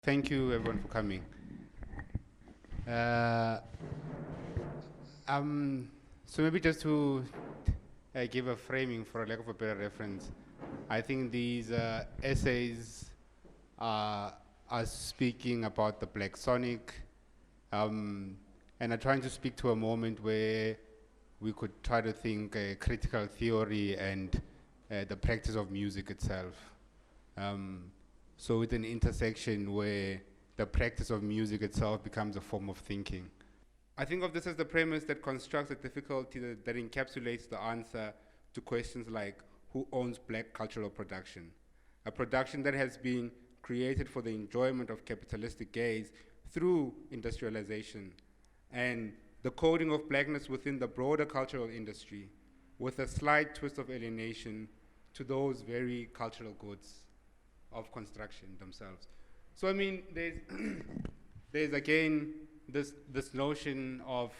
Thank you, everyone, for coming. Uh, um, so maybe just to give a framing, for a lack of a better reference, I think these essays are speaking about the Black Sonic, and are trying to speak to a moment where we could try to think critical theory and the practice of music itself. Um, so with an intersection where the practice of music itself becomes a form of thinking. I think of this as the premise that constructs a difficulty that encapsulates the answer to questions like who owns black cultural production? A production that has been created for the enjoyment of capitalistic gaze through industrialization and the coding of blackness within the broader cultural industry with a slight twist of alienation to those very cultural goods of construction themselves. So I mean, there's again this notion of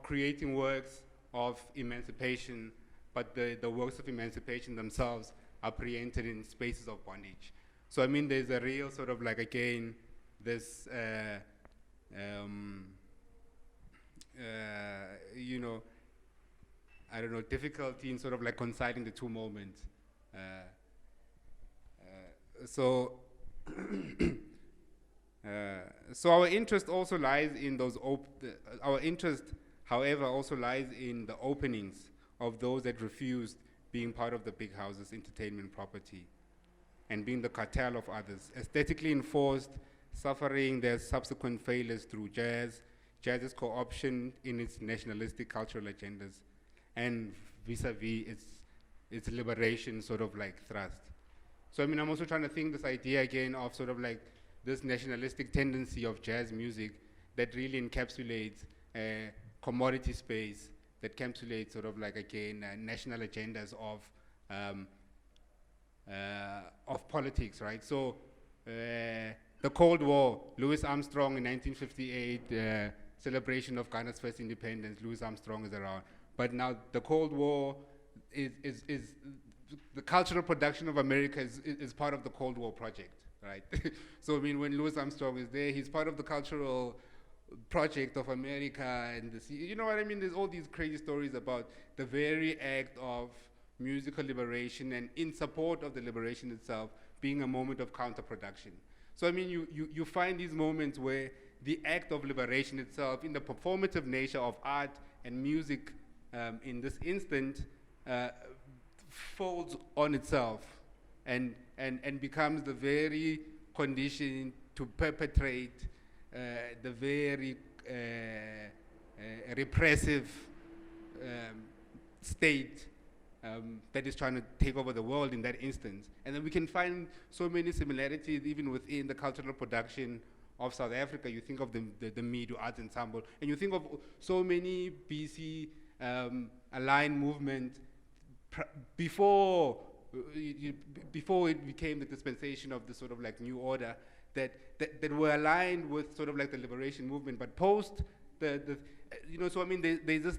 creating works of emancipation, but the works of emancipation themselves are preempted in spaces of bondage. So I mean, there's a real sort of like again this you know, I don't know, difficulty in sort of like coinciding the two moments. So so our interest also lies in those our interest, however, also lies in the openings of those that refused being part of the big house's entertainment property and being the cartel of others, aesthetically enforced, suffering their subsequent failures through jazz's co-option in its nationalistic cultural agendas, and vis-a-vis its liberation sort of like thrust. So I mean, I'm also trying to think this idea again of sort of like this nationalistic tendency of jazz music that really encapsulates commodity space, that encapsulates sort of like again national agendas of politics, right? So the Cold War, Louis Armstrong in 1958, celebration of Ghana's first independence, Louis Armstrong is around. But now the Cold War is the cultural production of America is part of the Cold War project, right? So I mean, when Louis Armstrong is there, he's part of the cultural project of America, and you know what I mean? There's all these crazy stories about the very act of musical liberation and in support of the liberation itself being a moment of counterproduction. So I mean, you find these moments where the act of liberation itself, in the performative nature of art and music, in this instant, folds on itself and becomes the very condition to perpetrate the very repressive state that is trying to take over the world in that instance. And then we can find so many similarities even within the cultural production of South Africa. You think of the Medu Arts Ensemble, and you think of so many BC aligned movement before it became the dispensation of the sort of like new order that were aligned with sort of like the liberation movement, but post the you know, so I mean there's this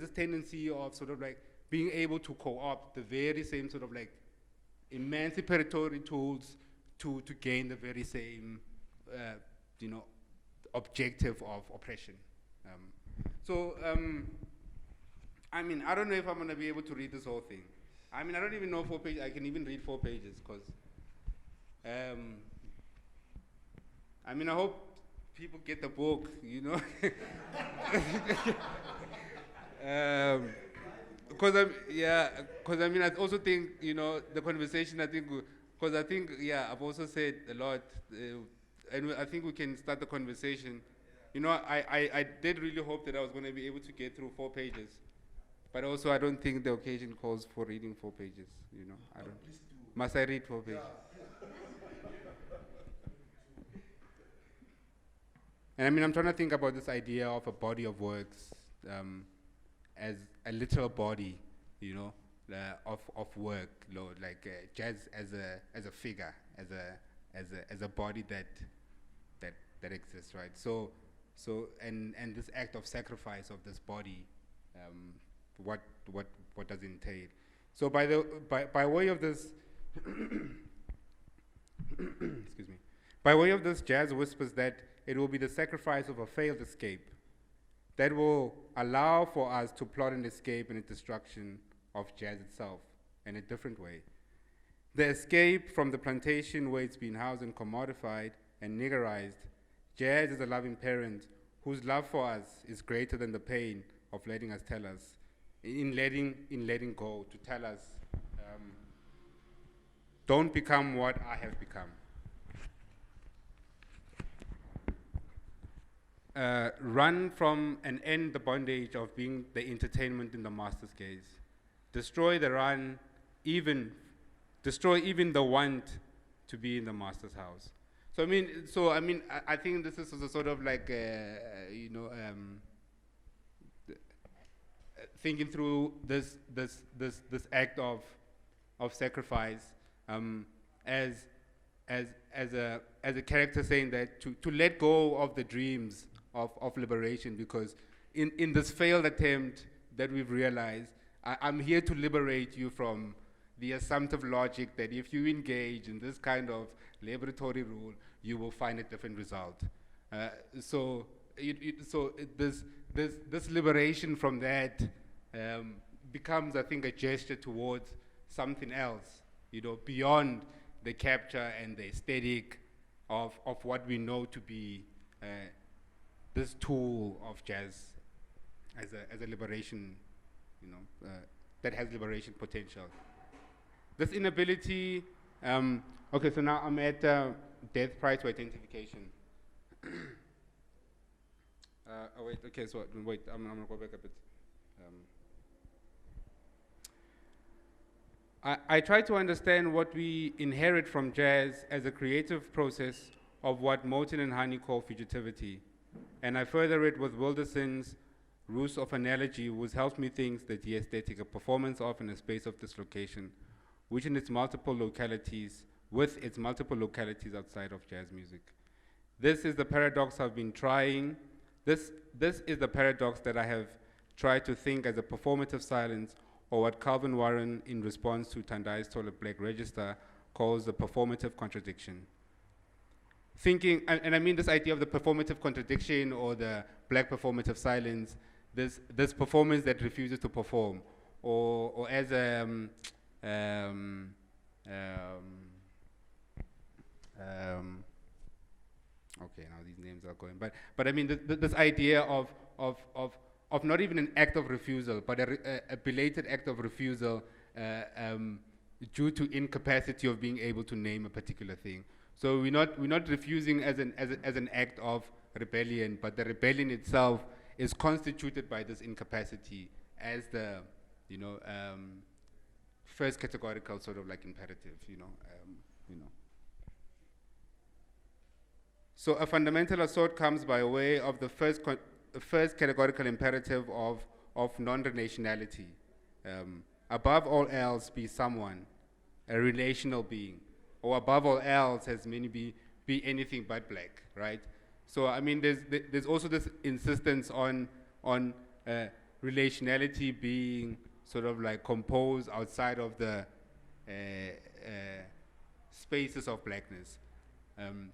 tendency of sort of like being able to co-opt the very same sort of like emancipatory tools to gain the very same you know, objective of oppression. I mean, I don't know if I'm going to be able to read this whole thing. I mean, I don't even know 4 pages. I can even read 4 pages because, I mean, I hope people get the book, you know. Because I mean, I also think, you know, the conversation, I think, because I think, yeah, I've also said a lot, and I think we can start the conversation. You know, I did really hope that I was going to be able to get through 4 pages. But also, I don't think the occasion calls for reading 4 pages. You know, I don't. Must I read 4 pages? And I mean, I'm trying to think about this idea of a body of works as a literal body, you know, of work, you know, like jazz as a figure, as a body that exists, right? So and this act of sacrifice of this body. What does it entail? So by way of this excuse me, By way of this, jazz whispers that it will be the sacrifice of a failed escape that will allow for us to plot an escape and a destruction of jazz itself in a different way. The escape from the plantation where it's been housed and commodified and niggerized, jazz is a loving parent whose love for us is greater than the pain of letting us tell us, in letting go, to tell us, don't become what I have become. Run from and end the bondage of being the entertainment in the master's gaze. Destroy the run, destroy even the want to be in the master's house. I think this is a sort of like, thinking through this act of sacrifice as a character saying that to let go of the dreams of liberation, because in this failed attempt that we've realized, I'm here to liberate you from the assumptive logic that if you engage in this kind of laboratory rule, you will find a different result. This liberation from that becomes, I think, a gesture towards something else, beyond the capture and the aesthetic of what we know to be this tool of jazz as a liberation, that has liberation potential. This inability, okay, so now I'm at death prior to identification. Wait, I'm gonna go back a bit. I try to understand what we inherit from jazz as a creative process of what Moten and Hani call fugitivity. And I further it with Wilderson's ruse of analogy, which helps me think that the aesthetic, a performance of in a space of dislocation, which in its multiple localities, with its multiple localities outside of jazz music. This is the paradox I've been trying, this is the paradox that I have tried to think as a performative silence, or what Calvin Warren, in response to Tendayi Sithole Black Register, calls the performative contradiction. Thinking, and I mean this idea of the performative contradiction or the black performative silence, this performance that refuses to perform, or as okay, now these names are going, but I mean this idea of not even an act of refusal, but a belated act of refusal due to incapacity of being able to name a particular thing. So we're not refusing as an act of rebellion, but the rebellion itself is constituted by this incapacity as the first categorical sort of like imperative, So a fundamental assault comes by way of the first categorical imperative of non-relationality. Above all else, be someone, a relational being, or above all else, as many be anything but black, right? So I mean, there's also this insistence on relationality being sort of like composed outside of the spaces of blackness.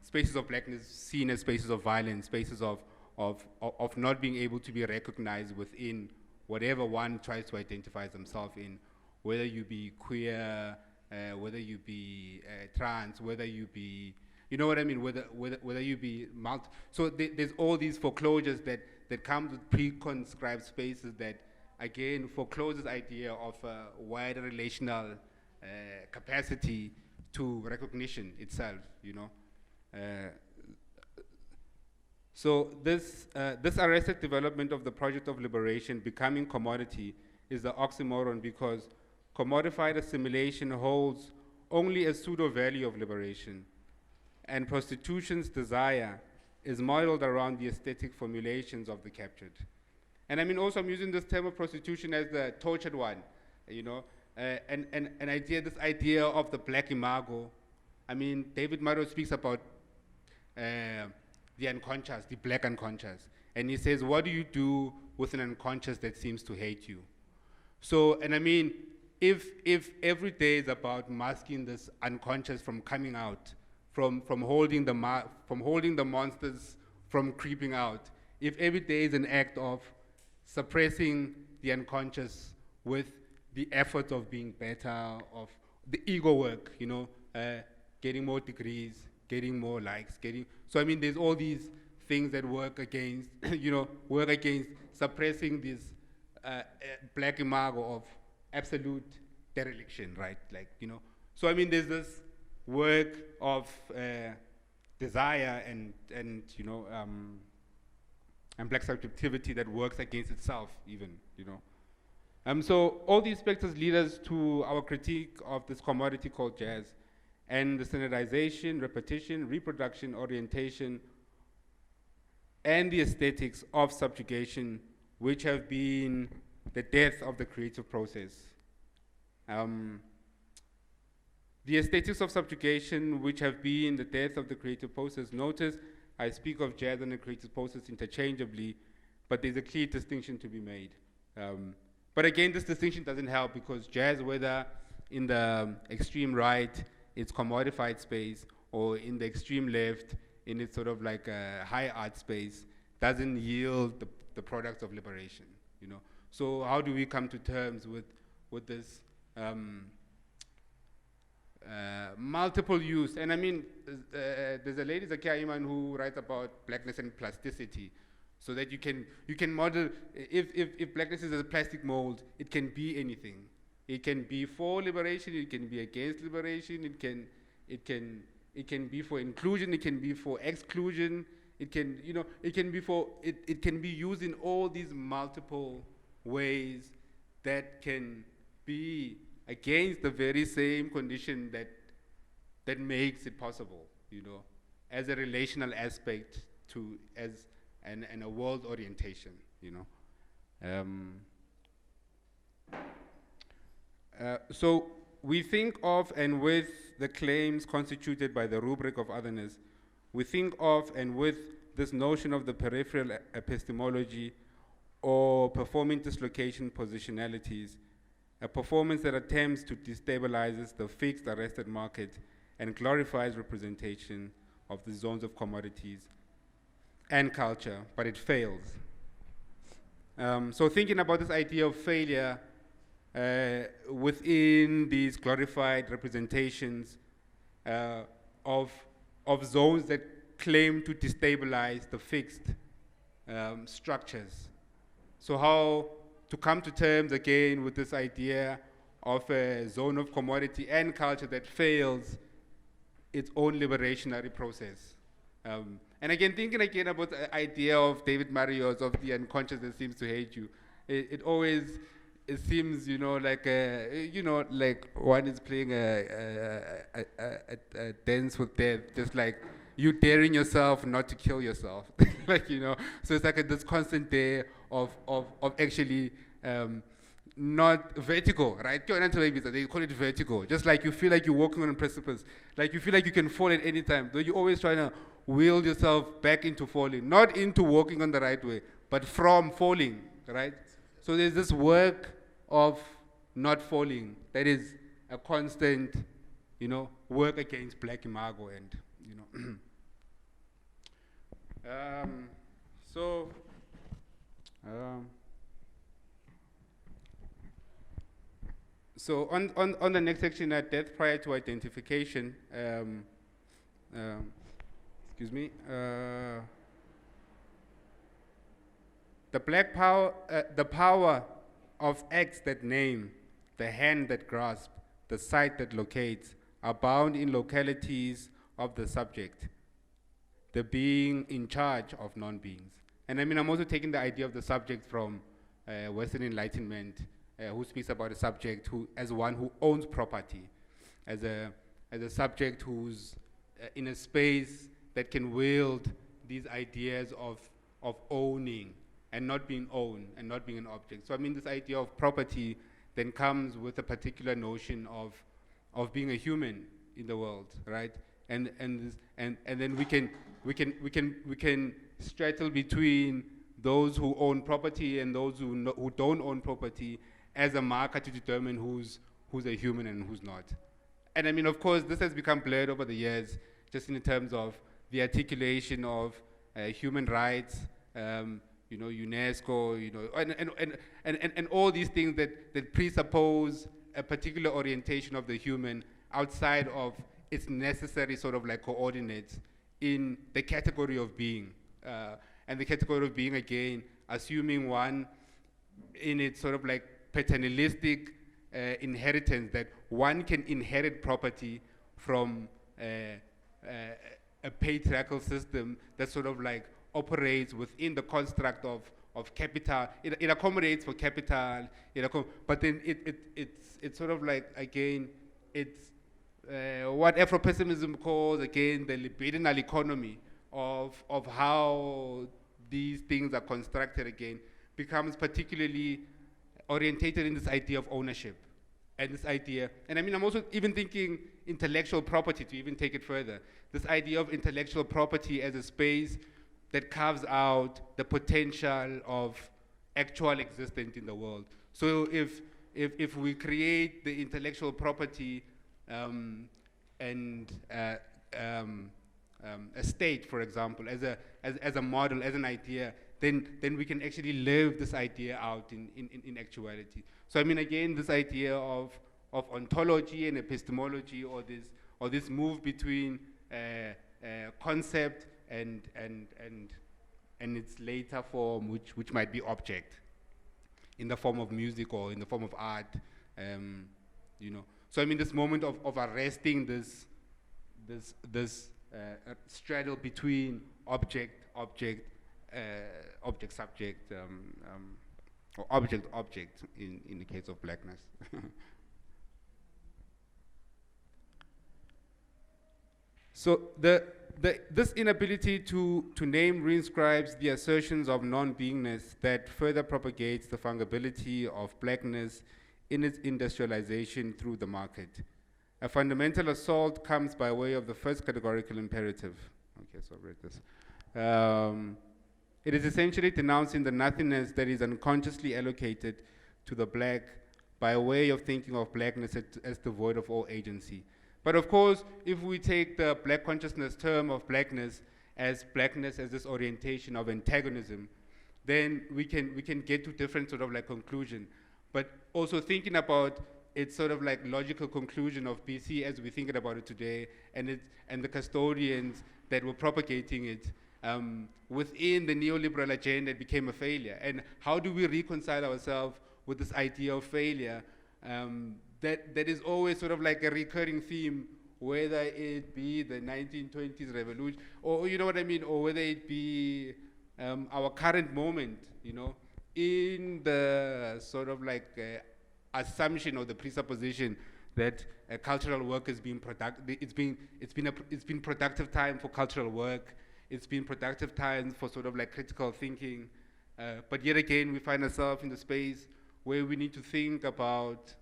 Spaces of blackness seen as spaces of violence, spaces of not being able to be recognized within whatever one tries to identify themselves in, whether you be queer, whether you be trans, whether you be, you know what I mean, whether you be so there's all these foreclosures that come with pre-conscribed spaces that, again, foreclose this idea of a wider relational capacity to recognition itself, So this arrested development of the project of liberation becoming commodity is the oxymoron, because commodified assimilation holds only a pseudo-value of liberation, and prostitution's desire is modeled around the aesthetic formulations of the captured. And I mean, also I'm using this term of prostitution as the tortured one, and this idea of the black imago. I mean, David Murrow speaks about the unconscious, the black unconscious. And he says, what do you do with an unconscious that seems to hate you? So, and I mean, if every day is about masking this unconscious from coming out, from holding the monsters from creeping out. If every day is an act of suppressing the unconscious with the effort of being better, of the ego work, getting more degrees, getting more likes, so I mean, there's all these things that work against, work against suppressing this black imago of absolute dereliction, right? So I mean, there's this work of desire and black subjectivity that works against itself, even. So all these factors lead us to our critique of this commodity called jazz, and the standardization, repetition, reproduction, orientation, and the aesthetics of subjugation, which have been the death of the creative process. The aesthetics of subjugation, which have been the death of the creative process. Notice I speak of jazz and the creative process interchangeably, but there's a clear distinction to be made. But again, this distinction doesn't help, because jazz, whether in the extreme right, its commodified space, or in the extreme left, in its sort of like a high art space, doesn't yield the products of liberation. So how do we come to terms with this multiple use? And I mean, there's a lady, Zakia Iman, who writes about blackness and plasticity, so that you can model, if blackness is a plastic mold, it can be anything. It can be for liberation, it can be against liberation, it can be for inclusion, it can be for exclusion, it can be used in all these multiple ways that can be against the very same condition that makes it possible, as a relational aspect and a world orientation, So we think of, and with the claims constituted by the rubric of otherness, we think of, and with this notion of the peripheral epistemology, or performing dislocation positionalities, a performance that attempts to destabilize the fixed arrested market and glorifies representation of the zones of commodities and culture, but it fails. So thinking about this idea of failure within these glorified representations of zones that claim to destabilize the fixed structures. So how to come to terms again with this idea of a zone of commodity and culture that fails its own liberationary process. And again, thinking again about the idea of David Marriott of the unconscious that seems to hate you, it seems, like like one is playing a dance with death, just like you daring yourself not to kill yourself, So it's like this constant day of actually not vertigo, right? They call it vertigo. Just like you feel like you're walking on a precipice, like you feel like you can fall at any time. Though you're always trying to wheel yourself back into falling, not into walking on the right way, but from falling, right? So there's this work of not falling that is a constant, work against black imago, and So on the next section, death prior to identification, excuse me, the black power, the power of acts that name, the hand that grasps, the sight that locates, are bound in localities of the subject, the being in charge of non-beings. And I mean, I'm also taking the idea of the subject from Western Enlightenment, who speaks about a subject as one who owns property, as a subject who's in a space that can wield these ideas of owning and not being owned and not being an object. So I mean, this idea of property then comes with a particular notion of being a human in the world, right? And then we can straddle between those who own property and those who don't own property as a marker to determine who's a human and who's not. And I mean, of course, this has become blurred over the years, just in terms of the articulation of human rights, UNESCO, and all these things that presuppose a particular orientation of the human outside of its necessary sort of like coordinates in the category of being. And the category of being, again, assuming one in its sort of like paternalistic inheritance, that one can inherit property from a patriarchal system that sort of like operates within the construct of capital. It accommodates for capital, but then it's sort of like, again, it's what Afropessimism calls, again, the libidinal economy of how these things are constructed, again, becomes particularly orientated in this idea of ownership. And this idea, and I mean, I'm also even thinking intellectual property, to even take it further. This idea of intellectual property as a space that carves out the potential of actual existence in the world. So if we create the intellectual property and a state, for example, as a model, as an idea, then we can actually live this idea out in actuality. So I mean, again, this idea of ontology and epistemology, or this move between concept and its later form, which might be object, in the form of music or in the form of art, So I mean, this moment of arresting this straddle between object, subject, or object in the case of blackness. So this inability to name reinscribes the assertions of non-beingness that further propagates the fungibility of blackness in its industrialization through the market. A fundamental assault comes by way of the first categorical imperative. Okay, so I'll read this. It is essentially denouncing the nothingness that is unconsciously allocated to the black by way of thinking of blackness as devoid of all agency. But of course, if we take the black consciousness term of blackness as this orientation of antagonism, then we can get to different sort of like conclusion. But also thinking about its sort of like logical conclusion of BC as we think about it today, and the custodians that were propagating it within the neoliberal agenda, it became a failure. And how do we reconcile ourselves with this idea of failure that is always sort of like a recurring theme, whether it be the 1920s revolution, or you know what I mean, or whether it be our current moment, in the sort of like assumption or the presupposition that cultural work is being productive. It's been productive time for cultural work. It's been productive time for sort of like critical thinking. But yet again, we find ourselves in the space where we need to think about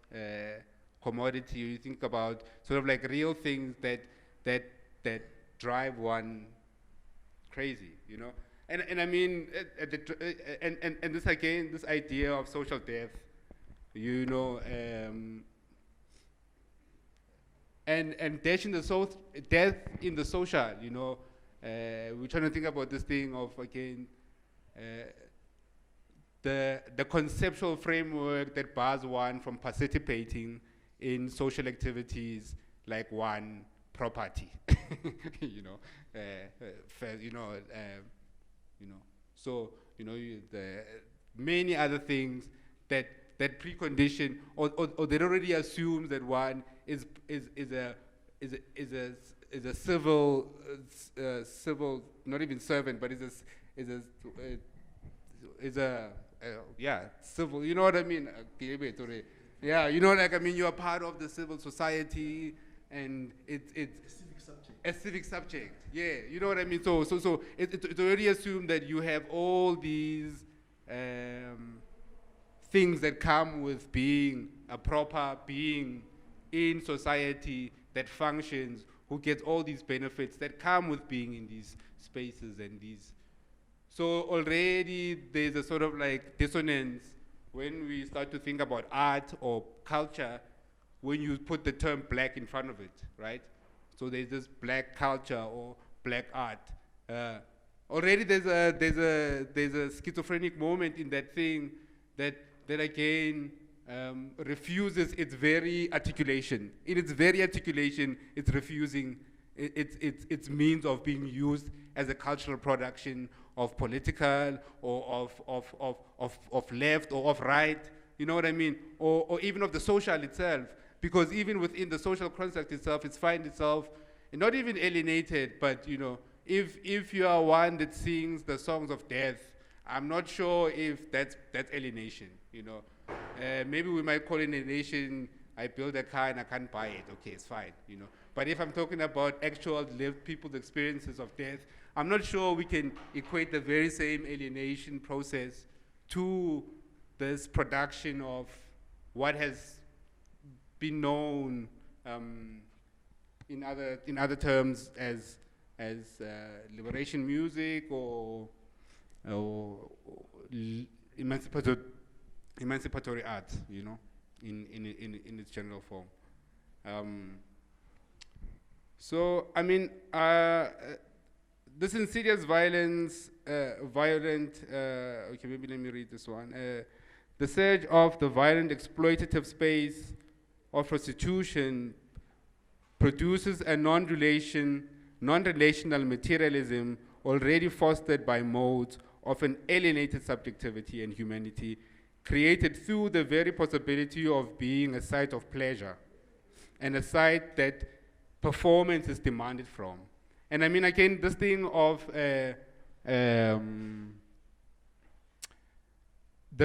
commodity. We think about sort of like real things that drive one crazy, And I mean, and this again, this idea of social death, and death in the social, we're trying to think about this thing of, again, the conceptual framework that bars one from participating in social activities like one property, So the many other things that precondition or that already assumes that one is a civil not even servant, but is a civil. You know what I mean? Yeah, you are part of the civil society, and it's a civic subject. Yeah, you know what I mean. So it already assumed that you have all these things that come with being a proper being in society that functions, who gets all these benefits that come with being in these spaces and these. So already there's a sort of like dissonance when we start to think about art or culture when you put the term black in front of it, right? So there's this black culture or black art. Already there's a schizophrenic moment in that thing that again refuses its very articulation. In its very articulation, it's refusing its means of being used as a cultural production of political or of left or of right, you know what I mean? Or even of the social itself, because even within the social construct itself, it finds itself not even alienated, but you know, if you are one that sings the songs of death, I'm not sure if that's alienation, you know. Maybe we might call it alienation. I build a car and I can't buy it. Okay, it's fine, you know. But if I'm talking about actual lived people's experiences of death, I'm not sure we can equate the very same alienation process to this production of what has been known in other terms as liberation music or emancipatory art, you know, in its general form. So I mean, this insidious violence, okay, maybe let me read this one. The surge of the violent exploitative space of prostitution produces a non-relational materialism already fostered by modes of an alienated subjectivity and humanity, created through the very possibility of being a site of pleasure and a site that performance is demanded from. And I mean, again, this thing of the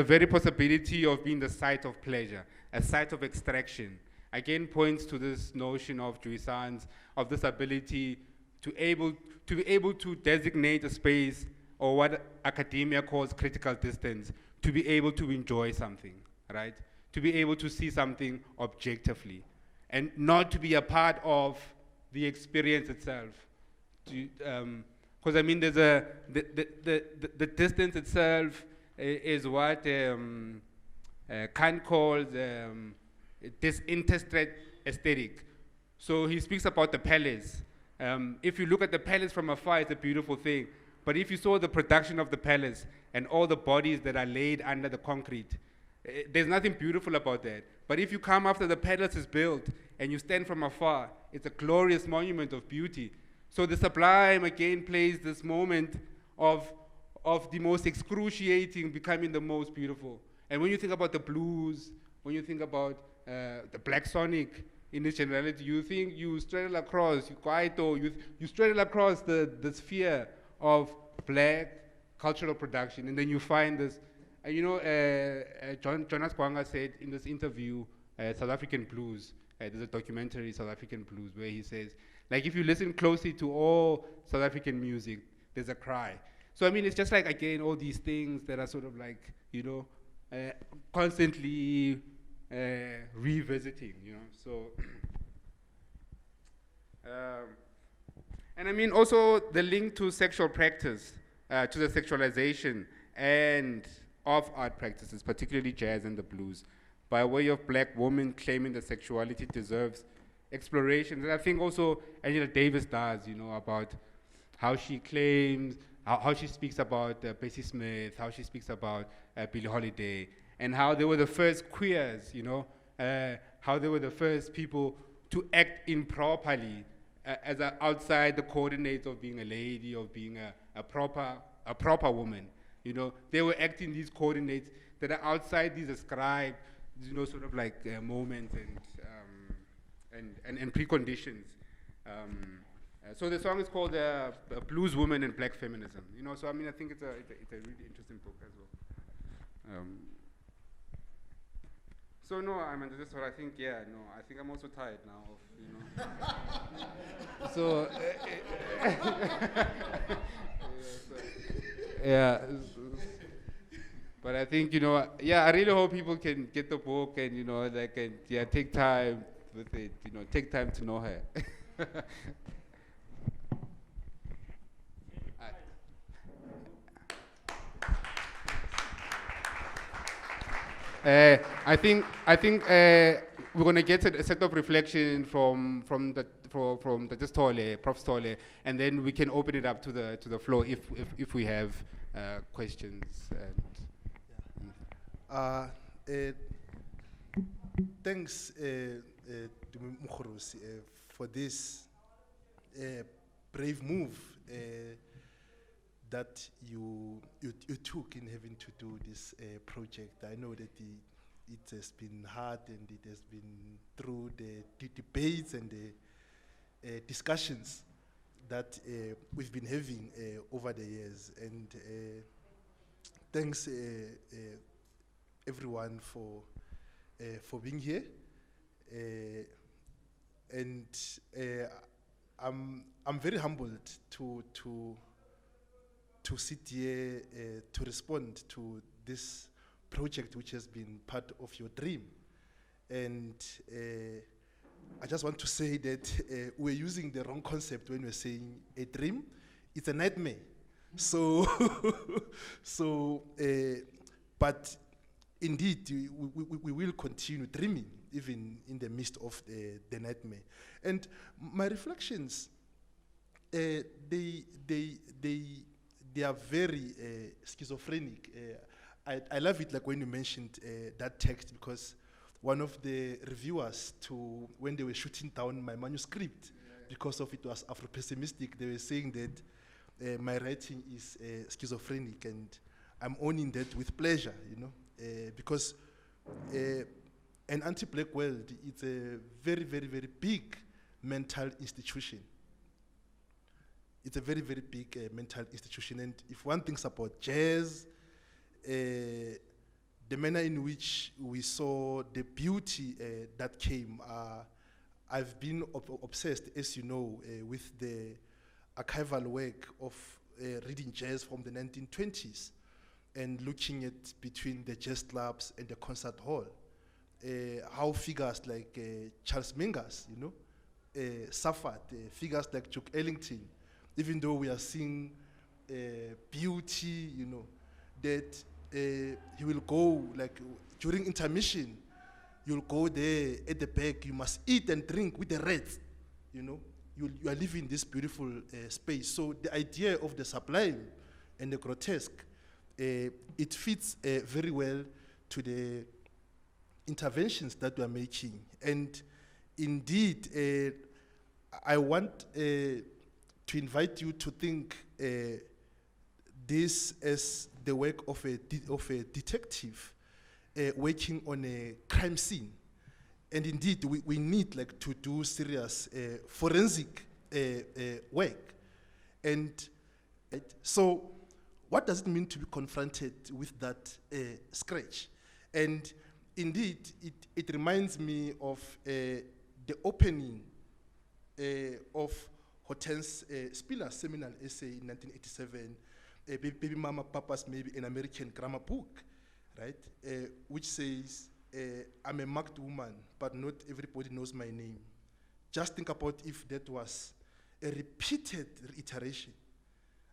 very possibility of being the site of pleasure, a site of extraction, again points to this notion of Jouissance, of this ability to be able to designate a space, or what academia calls critical distance, to be able to enjoy something, right? To be able to see something objectively, and not to be a part of the experience itself. Because I mean, there's the distance itself is what Kant calls disinterested aesthetic. So he speaks about the palace. If you look at the palace from afar, it's a beautiful thing. But if you saw the production of the palace and all the bodies that are laid under the concrete, there's nothing beautiful about that. But if you come after the palace is built and you stand from afar, it's a glorious monument of beauty. So the sublime again plays this moment of the most excruciating becoming the most beautiful. And when you think about the blues, when you think about the black sonic in its generality, you think you straddle across, you straddle across the sphere of black cultural production, and then you find this, Jonas Kwanga said in this interview, South African Blues, there's a documentary, South African Blues, where he says, like, if you listen closely to all South African music, there's a cry. So I mean, it's just like, again, all these things that are sort of like, constantly revisiting, so. And I mean, also the link to sexual practice, to the sexualization and of art practices, particularly jazz and the blues, by way of black women claiming that sexuality deserves exploration. And I think also Angela Davis does, about how she claims, how she speaks about Bessie Smith, how she speaks about Billie Holiday, and how they were the first queers, how they were the first people to act improperly as outside the coordinates of being a lady, of being a proper woman. They were acting these coordinates that are outside these ascribed, sort of like moments and preconditions. So the song is called Blues Woman and Black Feminism. So I mean, I think it's a really interesting book as well. So no, I mean, this is what I think. Yeah, no, I think I'm also tired now of, So yeah. But I think, I really hope people can get the book and, they can, take time with it, take time to know her. I think we're gonna get a set of reflection from the Sithole, Prof Sithole, and then we can open it up to the floor if we have questions. Thanks, Tumi Mogorosi, for this brave move that you took in having to do this project. I know that it has been hard and it has been through the debates and the discussions that we've been having over the years. And thanks everyone for being here. And I'm very humbled to sit here to respond to this project which has been part of your dream. And I just want to say that we're using the wrong concept when we're saying a dream. It's a nightmare. So, but indeed, we will continue dreaming even in the midst of the nightmare. And my reflections, they are very schizophrenic. I love it, like when you mentioned that text, because one of the reviewers, when they were shooting down my manuscript, because of it was Afropessimistic, they were saying that my writing is schizophrenic, and I'm owning that with pleasure, you know, because an anti-black world, it's a very, very, very big mental institution. It's a very, very big mental institution. And if one thinks about jazz, the manner in which we saw the beauty that came, I've been obsessed, as you know, with the archival work of reading jazz from the 1920s and looking at between the jazz clubs and the concert hall, how figures like Charles Mingus, you know, suffered, figures like Duke Ellington, even though we are seeing beauty, you know, that he will go, like during intermission, you'll go there at the back, you must eat and drink with the reds, you know, you are living this beautiful space. So the idea of the sublime and the grotesque, it fits very well to the interventions that we are making. And indeed, I want to invite you to think this as the work of a detective working on a crime scene. And indeed, we need like to do serious forensic work. And so what does it mean to be confronted with that scratch? And indeed, it reminds me of the opening of Hortense Spiller's seminal essay in 1987, Baby Mama Papa's Maybe an American Grammar Book, right? Which says, I'm a marked woman, but not everybody knows my name. Just think about if that was a repeated reiteration.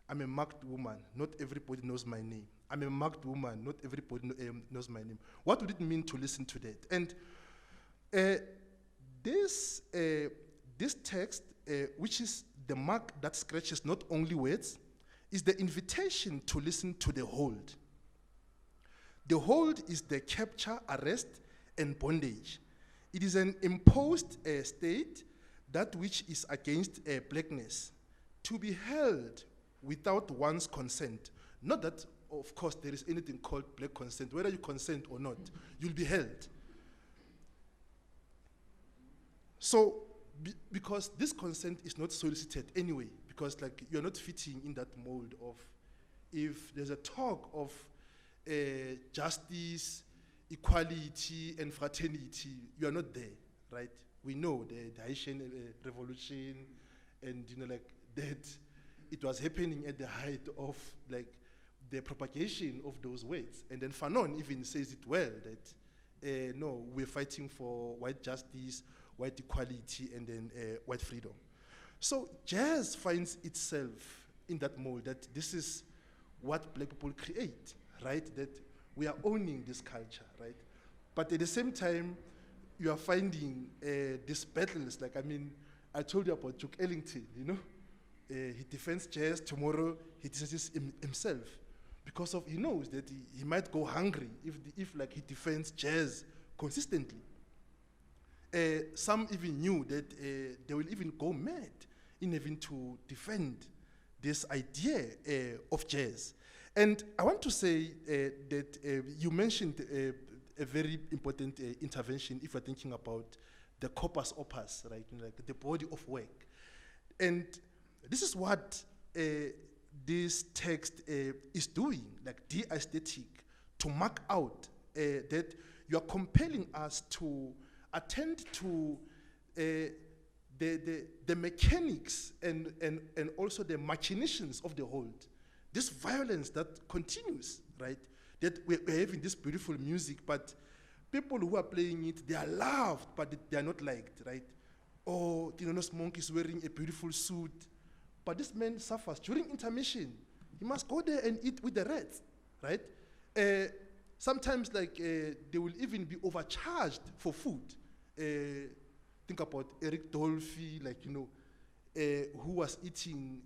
I'm a marked woman, not everybody knows my name. I'm a marked woman, not everybody knows my name. What would it mean to listen to that? And this text, which is the mark that scratches not only words, is the invitation to listen to the hold. The hold is the capture, arrest, and bondage. It is an imposed state, that which is against blackness, to be held without one's consent. Not that, of course, there is anything called black consent. Whether you consent or not, you'll be held. So, because this consent is not solicited anyway, because like you're not fitting in that mold of, if there's a talk of justice, equality, and fraternity, you are not there, right? We know the Haitian revolution, and you know, like that, it was happening at the height of like the propagation of those words. And then Fanon even says it well, that no, we're fighting for white justice, white equality, and then white freedom. So jazz finds itself in that mold, that this is what black people create, right? That we are owning this culture, right? But at the same time, you are finding these battles. Like, I mean, I told you about Duke Ellington, you know? He defends jazz, tomorrow he defends himself. Because of, he knows that he might go hungry if like he defends jazz consistently. Some even knew that they will even go mad in having to defend this idea of jazz. And I want to say that you mentioned a very important intervention if we're thinking about the corpus opus, right? You know, like the body of work. And this is what this text is doing, like de-aesthetic, to mark out that you are compelling us to attend to the mechanics and also the machinations of the whole. This violence that continues, right? That we're having this beautiful music, but people who are playing it, they are loved, but they are not liked, right? Oh, Tinonos Monk is wearing a beautiful suit, but this man suffers. During intermission, he must go there and eat with the rats, right? Sometimes, like, they will even be overcharged for food. Think about Eric Dolphy, like, you know, who was eating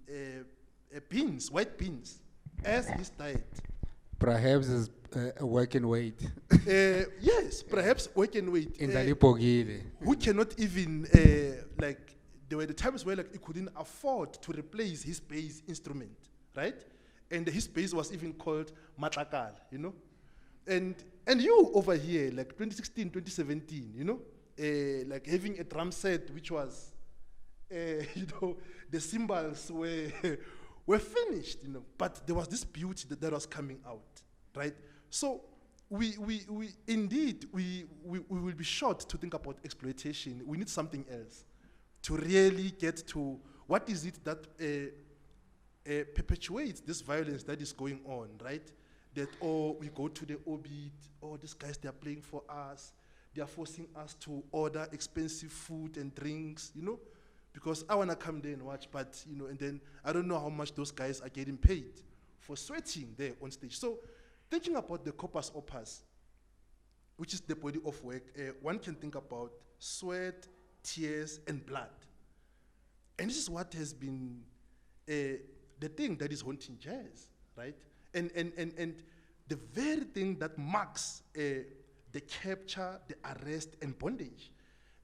beans, white beans, as his diet. Perhaps it's working weight. Yes, perhaps working weight. Indalipogile. Who cannot even, like, there were the times where like he couldn't afford to replace his bass instrument, right? And his bass was even called matlakal, you know? And you over here, like 2016, 2017, you know? Like having a drum set which was, you know, the cymbals were finished, you know, but there was this beauty that was coming out, right? So we indeed will be short to think about exploitation. We need something else to really get to what is it that perpetuates this violence that is going on, right? That, oh, we go to the orbit, oh, these guys, they are playing for us, they are forcing us to order expensive food and drinks, you know, because I want to come there and watch, but, you know, and then I don't know how much those guys are getting paid for sweating there on stage. So thinking about the corpus opus, which is the body of work, one can think about sweat, tears, and blood. And this is what has been the thing that is haunting jazz, right? And the very thing that marks the capture, the arrest, and bondage.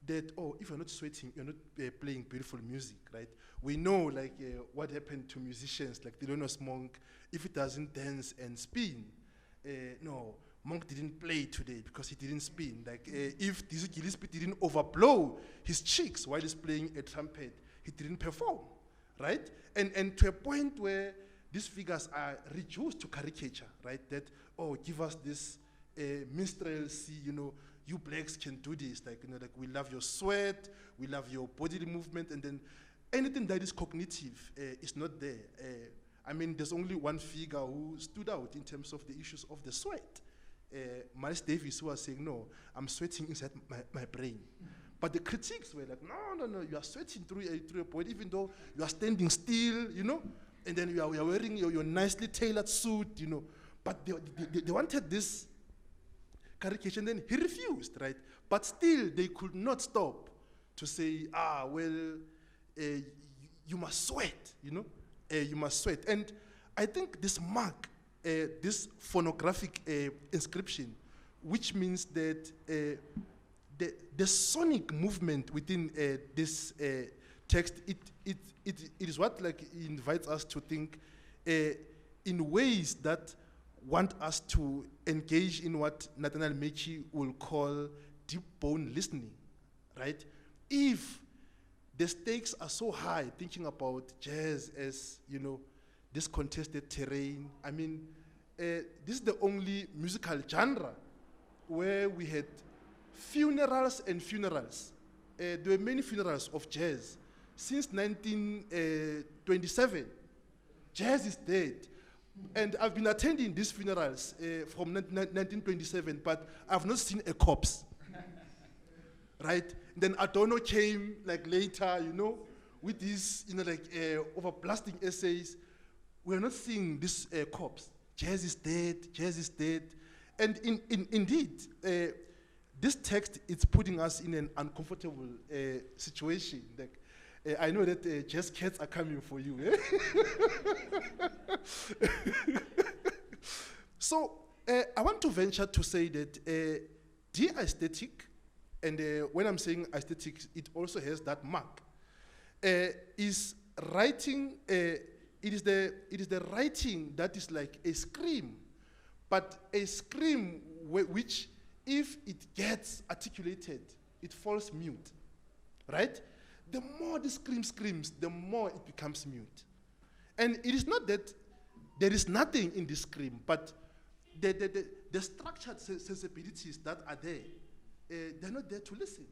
That, oh, if you're not sweating, you're not playing beautiful music, right? We know, like, what happened to musicians like Thelonious Monk. If it doesn't dance and spin, no, Monk didn't play today because he didn't spin. Like, if Dizzy Gillespie didn't overblow his cheeks while he's playing a trumpet, he didn't perform, right? And to a point where these figures are reduced to caricature, right? That, oh, give us this minstrelsy, you know, you blacks can do this, like, you know, like we love your sweat, we love your bodily movement, and then anything that is cognitive is not there. I mean, there's only one figure who stood out in terms of the issues of the sweat. Miles Davis, who was saying, no, I'm sweating inside my brain. But the critics were like, no, you are sweating through a point, even though you are standing still, you know, and then you are wearing your nicely tailored suit, you know. But they wanted this caricature, and then he refused, right? But still, they could not stop to say, you must sweat, you know? You must sweat. And I think this mark, this phonographic inscription, which means that the sonic movement within this text, it is what like invites us to think in ways that want us to engage in what Nathaniel Mechi will call deep bone listening, right? If the stakes are so high, thinking about jazz as, you know, this contested terrain. I mean, this is the only musical genre where we had funerals and funerals. There were many funerals of jazz. Since 1927, jazz is dead. And I've been attending these funerals from 1927, but I've not seen a corpse. Right? Then Adorno came like later, you know, with these, you know, like overblasting essays. We're not seeing this corpse. Jazz is dead, jazz is dead. And indeed, this text is putting us in an uncomfortable situation. Like, I know that just cats are coming for you. So I want to venture to say that the aesthetic, and when I'm saying aesthetic, it also has that mark, is writing. It is the writing that is like a scream, but a scream which, if it gets articulated, it falls mute, right? The more the scream screams, the more it becomes mute. And it is not that there is nothing in the scream, but the structured sensibilities that are there, they're not there to listen.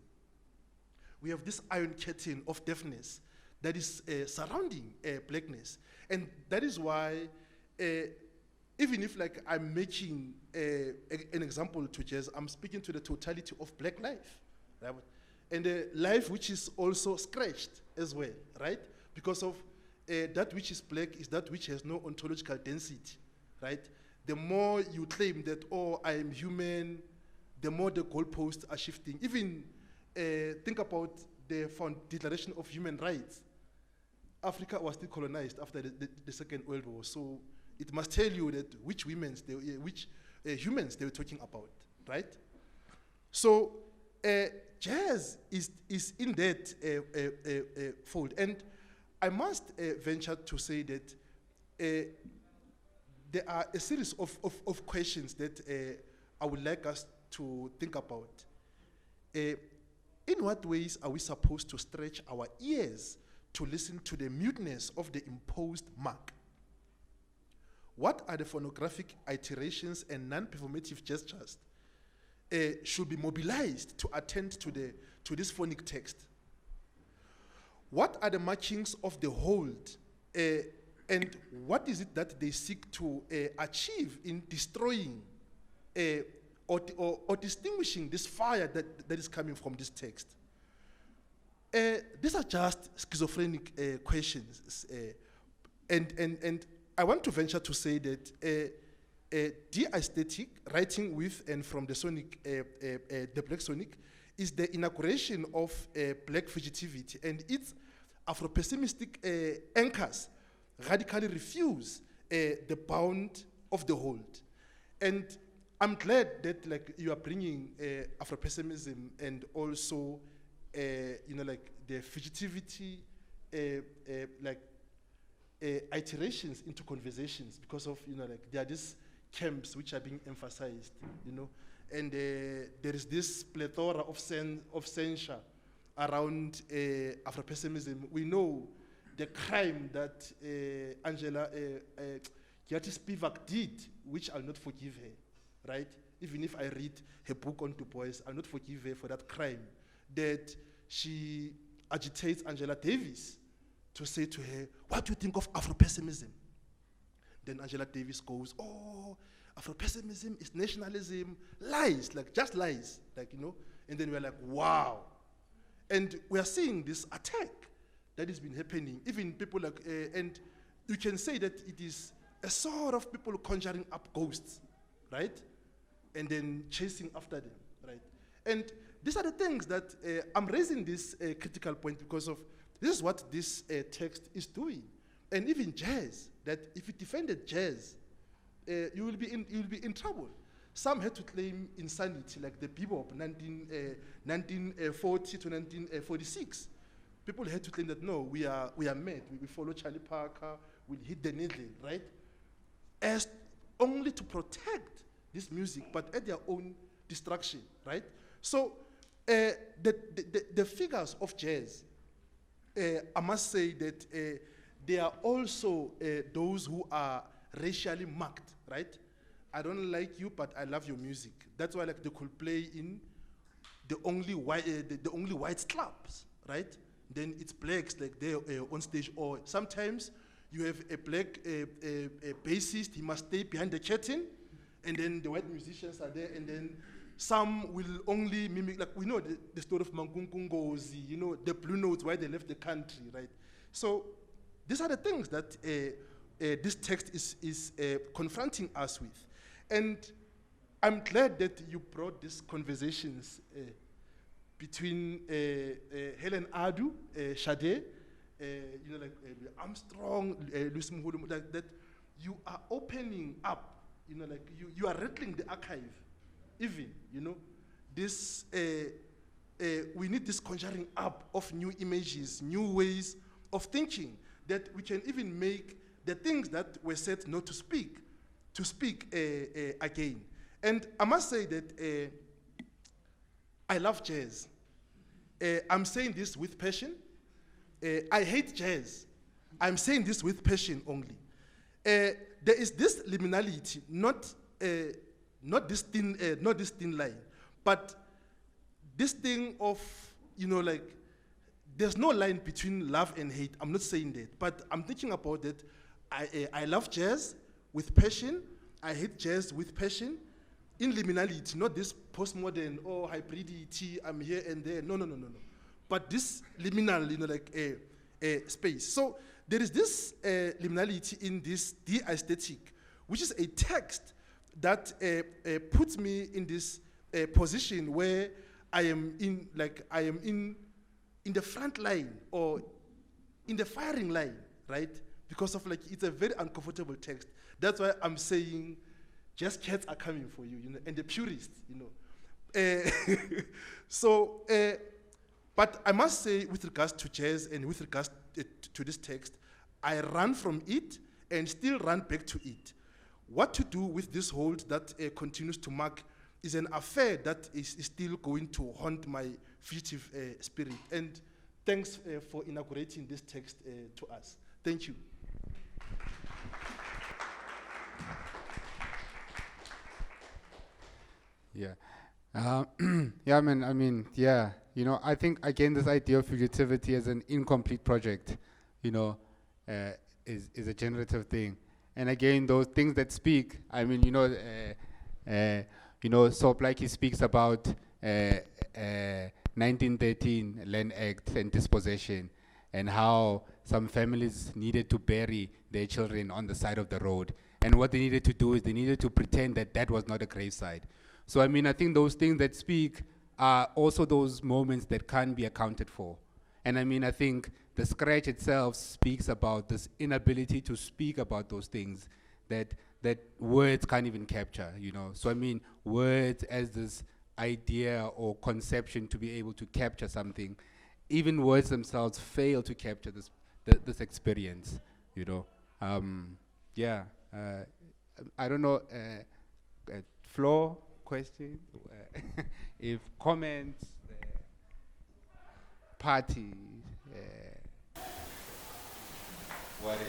We have this iron curtain of deafness that is surrounding blackness. And that is why, even if like I'm making an example to jazz, I'm speaking to the totality of black life, right? And a life which is also scratched as well, right? Because of that which is black is that which has no ontological density, right? The more you claim that, oh, I am human, the more the goalposts are shifting. Even think about the Declaration of Human Rights. Africa was still colonized after the Second World War, so it must tell you that which humans they were talking about, right? So jazz is in that fold, and I must venture to say that there are a series of questions that I would like us to think about. In what ways are we supposed to stretch our ears to listen to the muteness of the imposed mark? What are the phonographic iterations and non-performative gestures should be mobilized to attend to this phonic text? What are the markings of the hold, and what is it that they seek to achieve in destroying or distinguishing this fire that is coming from this text? These are just schizophrenic questions, and I want to venture to say that the aesthetic, writing with and from the sonic, the black sonic, is the inauguration of black fugitivity, and its Afropessimistic anchors radically refuse the bound of the hold. And I'm glad that like you are bringing Afropessimism and also like the fugitivity iterations into conversations, because of like there are these camps which are being emphasized, and there is this plethora of censure around Afropessimism. We know the crime that Angela Giati Spivak did, which I'll not forgive her, right? Even if I read her book on Du Bois, I'll not forgive her for that crime, that she agitates Angela Davis to say to her, what do you think of Afropessimism? Then Angela Davis goes, oh, Afropessimism is nationalism, lies, like just lies, and then we're like, wow. And we are seeing this attack that has been happening. Even people like, and you can say that it is a sort of people conjuring up ghosts, right? And then chasing after them, right? And these are the things that I'm raising this critical point because of this is what this text is doing. And even jazz, that if you defended jazz, you will be in trouble. Some had to claim insanity, like the bebop 1940 to 1946. People had to claim that no, we are mad. We follow Charlie Parker. We hit the needle, right? As only to protect this music, but at their own destruction, right? So the figures of jazz, I must say that they are also those who are racially marked, right? I don't like you, but I love your music. That's why like they could play in the only white clubs, right? Then it's blacks like they're on stage, or sometimes you have a black bassist, he must stay behind the curtain, and then the white musicians are there, and then some will only mimic, like we know the story of Mangungungozi, the Blue Notes, why they left the country, right? So these are the things that this text is confronting us with. And I'm glad that you brought these conversations between Helen Adu, Shade, Armstrong, Lucy Mhulu, that you are opening up, you are rattling the archive, even, this, we need this conjuring up of new images, new ways of thinking, that we can even make the things that were said not to speak again. And I must say that I love jazz. I'm saying this with passion. I hate jazz. I'm saying this with passion only. There is this liminality, not this thin line, but this thing of, there's no line between love and hate. I'm not saying that, but I'm thinking about that. I love jazz with passion. I hate jazz with passion. In liminality, not this postmodern or hybridity, I'm here and there. No. But this liminal, space. So there is this liminality in this de-aesthetic, which is a text that puts me in this position where I am in the front line or in the firing line, right? Because of it's a very uncomfortable text. That's why I'm saying, just cats are coming for you, and the purists, But I must say, with regards to jazz and with regards to this text, I run from it and still run back to it. What to do with this hold that continues to mark is an affair that is still going to haunt my fugitive spirit. And thanks for inaugurating this text to us. Thank you. Yeah. Yeah, man, yeah. I think, again, this idea of fugitivity as an incomplete project, is a generative thing. And again, those things that speak, Soap, like he speaks about 1913 Land Act and dispossession, and how some families needed to bury their children on the side of the road. And what they needed to do is they needed to pretend that that was not a graveside. So, I think those things that speak are also those moments that can't be accounted for. And I think the scratch itself speaks about this inability to speak about those things that words can't even capture, So, words as this idea or conception to be able to capture something, even words themselves fail to capture this experience, Yeah. I don't know, floor question, if comments, party, whatever.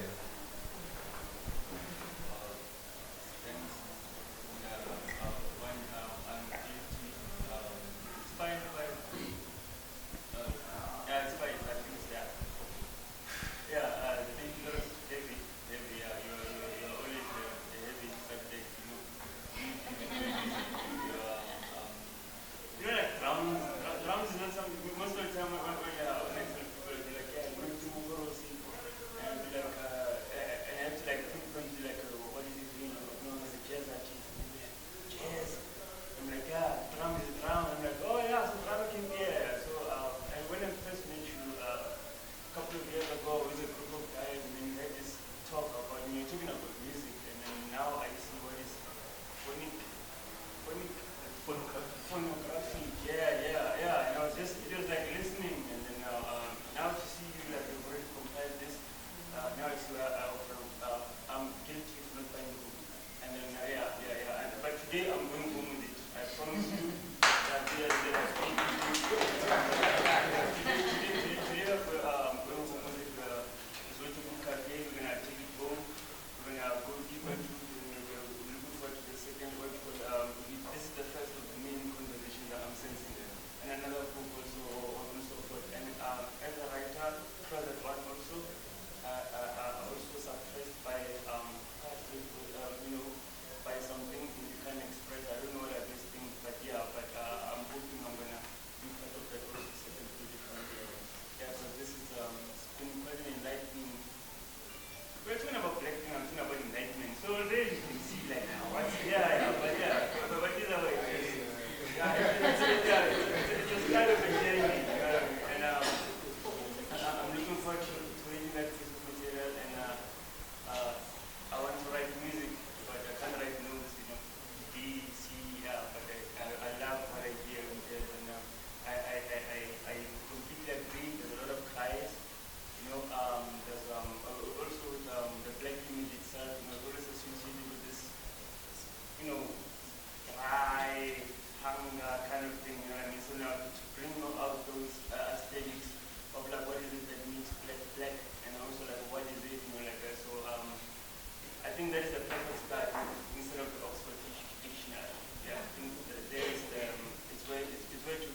think that's the perfect start instead of the Oxford Dictionary. Yeah, I think that there is it's where to be. It's where to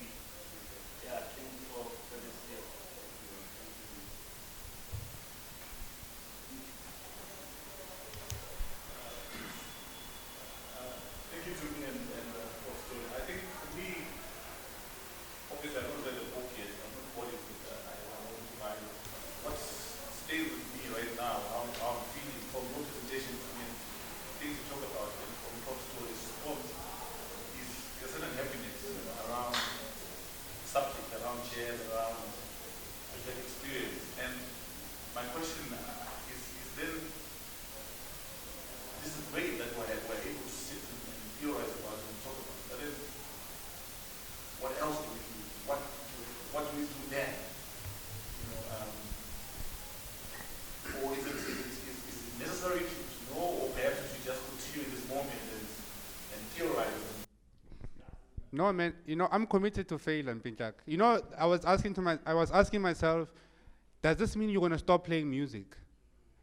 be. Yeah, thank you for this. Yeah. Thank you, Tumi and Prof. Sithole. I think for me, obviously I've not read the book yet. I'm not quoting it. I want to buy it. What stays with me right now, how I'm feeling from your presentation, I mean, things you talk about and from Prof. Sithole's response is a certain happiness around the subject, around jazz, around that experience. And my question is then, this is great that we're able to sit and theorize about it and talk about it. But then, what else do we do? What do we do then? You know, or is it necessary to know, or perhaps we should just continue in this moment and theorize? No, man. I'm committed to fail on Pinchak. I was asking myself, does this mean you're gonna stop playing music?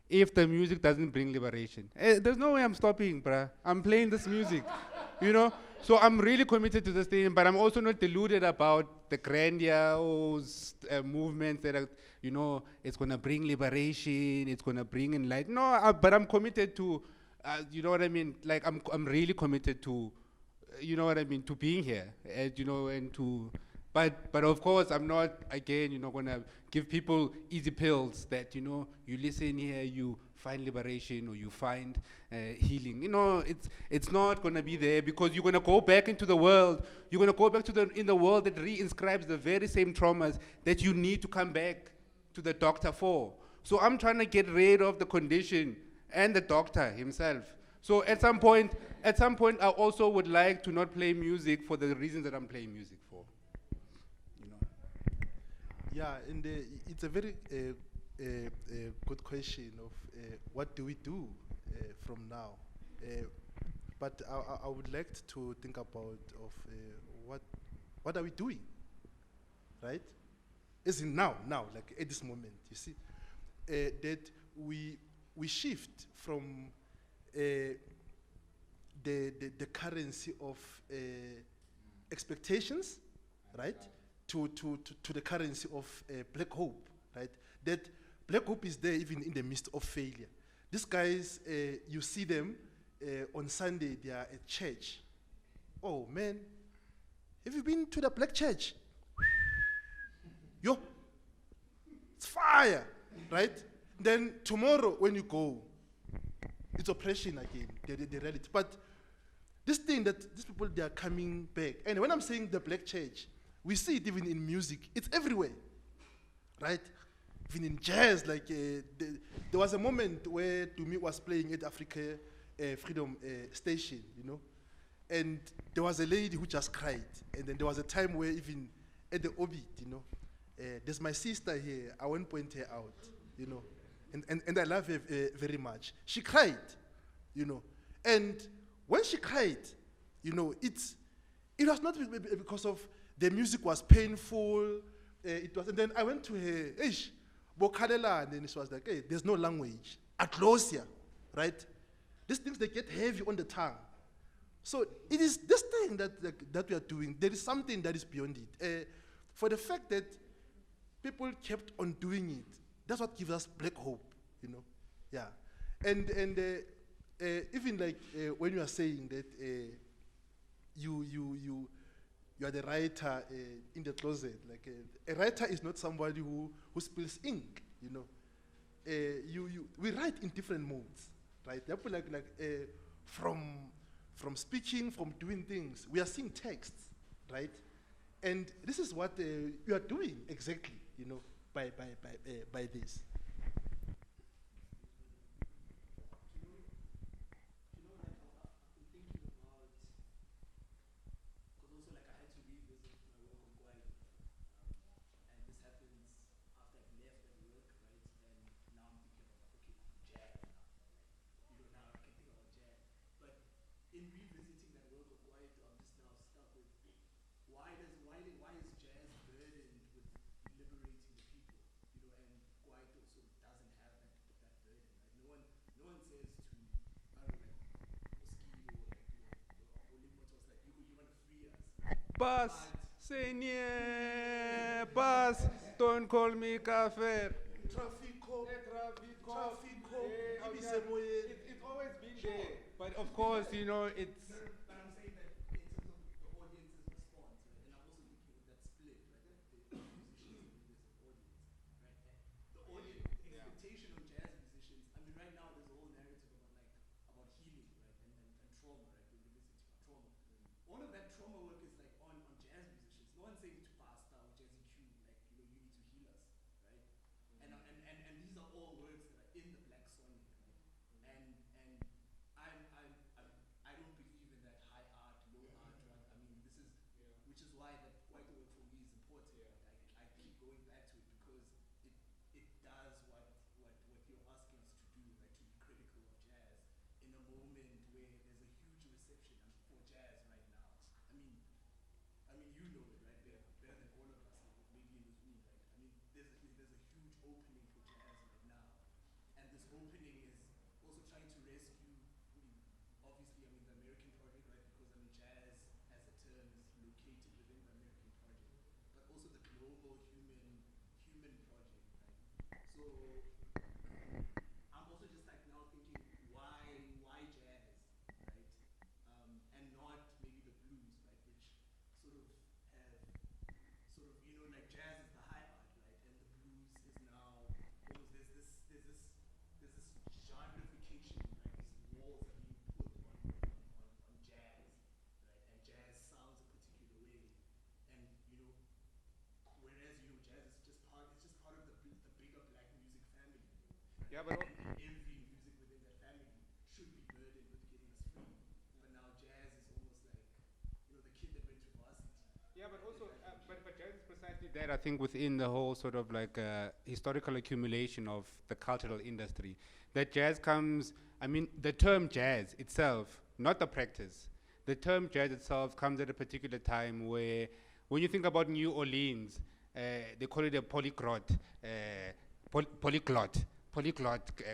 If the music doesn't bring liberation, there's no way I'm stopping, bruh. I'm playing this music, So I'm really committed to this thing, but I'm also not deluded about the grandiose movements that are, it's gonna bring liberation, it's gonna bring enlightenment. No, but I'm committed to, you know what I mean? Like I'm really committed to, you know what I mean, to being here, and to. But of course, I'm not, again, going to give people easy pills that, you listen here, you find liberation or you find healing. It's not going to be there, because you're going to go back into the world. You're going to go back in the world that reinscribes the very same traumas that you need to come back to the doctor for. So I'm trying to get rid of the condition and the doctor himself. So at some point, I also would like to not play music for the reasons that I'm playing music for. Yeah, and it's a very good question of what do we do from now. But I would like to think about of what are we doing, right? As in now, like at this moment, you see, that we shift from the currency of expectations, right? To the currency of black hope, right? That black hope is there even in the midst of failure. These guys, you see them on Sunday, they are at church. Oh man, have you been to the black church? Yo, it's fire, right? Then tomorrow when you go, it's oppression again, the reality. But this thing that these people, they are coming back. And when I'm saying the black church, we see it even in music. It's everywhere, right? Even in jazz, like there was a moment where Tumi was playing at Africa Freedom Station, and there was a lady who just cried. And then there was a time where even at the Orbit, there's my sister here. I won't point her out, and I love her very much. She cried, and when she cried, it was not because of the music was painful. It was, and then I went to her, Ish, Bokalela, and then she was like, hey, there's no language. Atlosia, right? These things, they get heavy on the tongue. So it is this thing that we are doing. There is something that is beyond it. For the fact that people kept on doing it, that's what gives us black hope, Yeah. And even like when you are saying that you are the writer in the closet. Like a writer is not somebody who spills ink. We write in different modes, right? Therefore, like from speaking, from doing things, we are seeing texts, right? And this is what you are doing exactly, by this. Why is jazz burdened with liberating the people, and Kwaito Bus, senior, bus, don't call me kafir. Trafico, Trafico, It's always been there, but of course, you know, it's. But I'm saying that in terms of the audience's response, right? And I'm also looking at that split, right? The musicians and there's an audience, right? And the audience expectation of jazz musicians. I mean, right now there's a whole narrative about healing, right? And trauma, right? We're revisiting trauma. All of that trauma work is like on jazz musicians. No one's saying to Pastor or Jazzy Q, like, you know, you need to heal us, right? And these are all words that are in the Black Sonic, right? And I don't believe in that high art, low art, right? I mean, this is, which is why that white work for me is important. I keep going back to it because it does what you're asking us to do, right? To be critical of jazz in a moment where there's a huge reception for jazz right now. I mean, you know it, right? Better than all of us, maybe in this room, right? I mean, there's a huge opening for jazz right now, and this opening is also trying to rescue. Obviously, I mean, the American project, right? Because I mean, jazz as a term is located within the American project, but also the global human project, right? So I'm also just like now thinking, why jazz, right? And not maybe the blues, right? Which sort of have you know, like jazz is the high art, right? And the blues is now almost there's this genreification, right? These walls are being put on jazz, right? And jazz sounds a particular way, and you know, whereas you know, jazz is just part of the bigger black music family, right? Yeah, but and every music within that family should be burdened with getting us free. But now jazz is almost like, you know, the kid that went to varsity. Yeah, but also, but jazz is precisely that, I think, within the whole sort of like historical accumulation of the cultural industry. That jazz comes, I mean, the term jazz itself, not the practice, the term jazz itself comes at a particular time where, when you think about New Orleans, they call it a polyglot